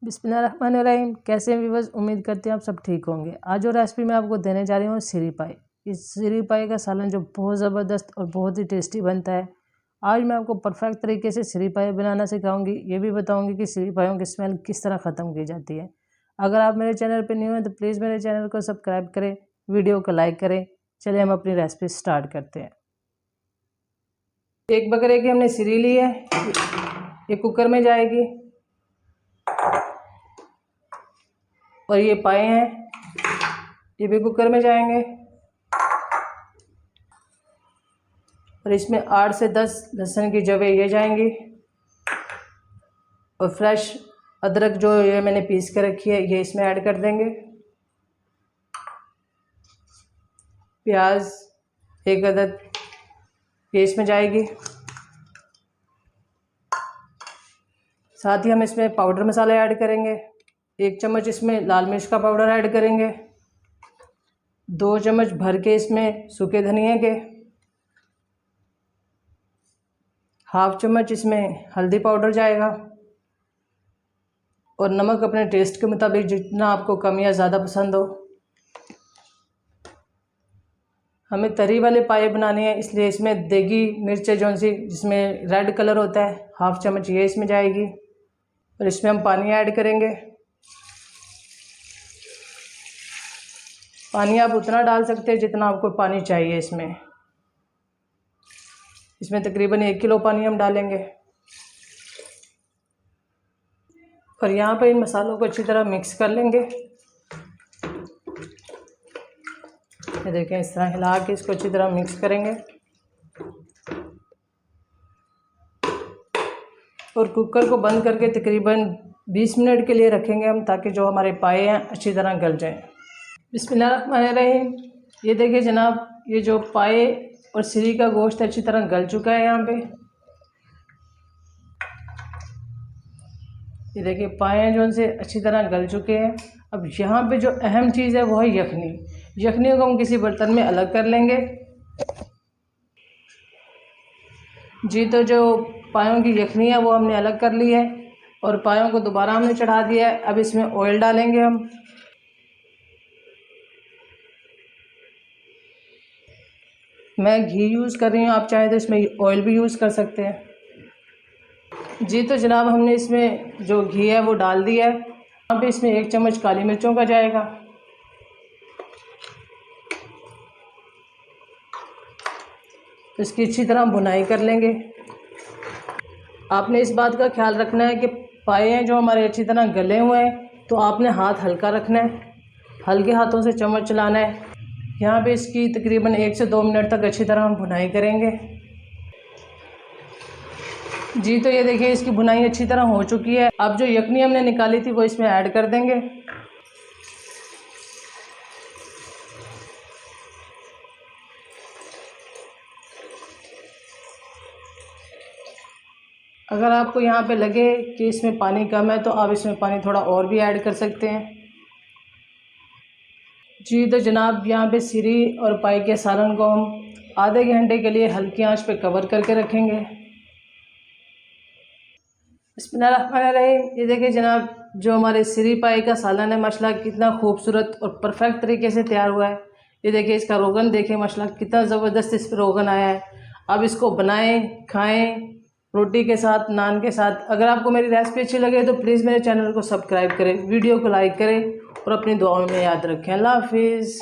बिस्मिल्लाहिर्रहमानिर्रहीम। कैसे हैं व्यूअर्स, उम्मीद करते हैं आप सब ठीक होंगे। आज जो रेसिपी मैं आपको देने जा रही हूँ सिरी पाई। इस सिरी पाई का सालन जो बहुत ज़बरदस्त और बहुत ही टेस्टी बनता है। आज मैं आपको परफेक्ट तरीके से सिरी पाई बनाना सिखाऊंगी। ये भी बताऊंगी कि सिरी पाइयों की स्मेल किस तरह ख़त्म की जाती है। अगर आप मेरे चैनल पर न्यू हैं तो प्लीज़ मेरे चैनल को सब्सक्राइब करें, वीडियो को लाइक करें। चलिए हम अपनी रेसिपी स्टार्ट करते हैं। एक बकरे की हमने सिरी ली है, ये कुकर में जाएगी। और ये पाए हैं, ये भी कुकर में जाएंगे। और इसमें 8 से 10 लहसुन की जवें ये जाएंगी। और फ्रेश अदरक जो ये मैंने पीस के रखी है ये इसमें ऐड कर देंगे। प्याज 1 अदद ये इसमें जाएगी। साथ ही हम इसमें पाउडर मसाले ऐड करेंगे। 1 चम्मच इसमें लाल मिर्च का पाउडर ऐड करेंगे। 2 चम्मच भर के इसमें सूखे धनिए के। 1/2 चम्मच इसमें हल्दी पाउडर जाएगा। और नमक अपने टेस्ट के मुताबिक, जितना आपको कम या ज़्यादा पसंद हो। हमें तरी वाले पाए बनाने हैं, इसलिए इसमें देगी मिर्च जो सी जिसमें रेड कलर होता है 1/2 चम्मच ये इसमें जाएगी। और इसमें हम पानी ऐड करेंगे। पानी आप उतना डाल सकते हैं जितना आपको पानी चाहिए। इसमें तकरीबन 1 किलो पानी हम डालेंगे। और यहाँ पर इन मसालों को अच्छी तरह मिक्स कर लेंगे। ये देखें, इस तरह हिला के इसको अच्छी तरह मिक्स करेंगे। और कुकर को बंद करके तकरीबन 20 मिनट के लिए रखेंगे हम, ताकि जो हमारे पाए हैं अच्छी तरह गल जाएं। बिस्मिल्लाहिर्रहमानिर्रहीम। ये देखिए जनाब, ये जो पाए और सिरी का गोश्त अच्छी तरह गल चुका है। यहाँ पे ये देखिए पाए जो उनसे अच्छी तरह गल चुके हैं। अब यहाँ पे जो अहम चीज़ है वो है यखनी। यखनी को हम किसी बर्तन में अलग कर लेंगे। जी, तो जो पायों की यखनी है वो हमने अलग कर ली है। और पायों को दोबारा हमने चढ़ा दिया है। अब इसमें ऑयल डालेंगे हम। मैं घी यूज़ कर रही हूँ, आप चाहे तो इसमें ऑयल भी यूज़ कर सकते हैं। जी, तो जनाब हमने इसमें जो घी है वो डाल दिया है। यहाँ पे इसमें 1 चम्मच काली मिर्चों का जाएगा। तो इसकी अच्छी तरह भुनाई कर लेंगे। आपने इस बात का ख्याल रखना है कि पाए हैं जो हमारे अच्छी तरह गले हुए हैं, तो आपने हाथ हल्का रखना है, हल्के हाथों से चम्मच चलाना है। यहाँ पे इसकी तकरीबन 1 से 2 मिनट तक अच्छी तरह हम भुनाई करेंगे। जी, तो ये देखिए इसकी भुनाई अच्छी तरह हो चुकी है। अब जो यखनी हमने निकाली थी वो इसमें ऐड कर देंगे। अगर आपको यहाँ पे लगे कि इसमें पानी कम है तो आप इसमें पानी थोड़ा और भी ऐड कर सकते हैं। जी, तो जनाब यहाँ पे सिरी और पाई के सालन को हम आधे घंटे के लिए हल्की आंच पे कवर करके रखेंगे। बिस्मिल्लाहिर्रहमानिर्रहीम। ये देखिए जनाब, जो हमारे सिरी पाई का सालन है माशाल्लाह कितना खूबसूरत और परफेक्ट तरीके से तैयार हुआ है। ये देखिए इसका रोगन देखिए माशाल्लाह कितना ज़बरदस्त इस पर रोगन आया है। अब इसको बनाएं, खाएं रोटी के साथ, नान के साथ। अगर आपको मेरी रेसिपी अच्छी लगे तो प्लीज़ मेरे चैनल को सब्सक्राइब करें, वीडियो को लाइक करें और अपनी दुआओं में याद रखें। अल्लाह हाफिज़।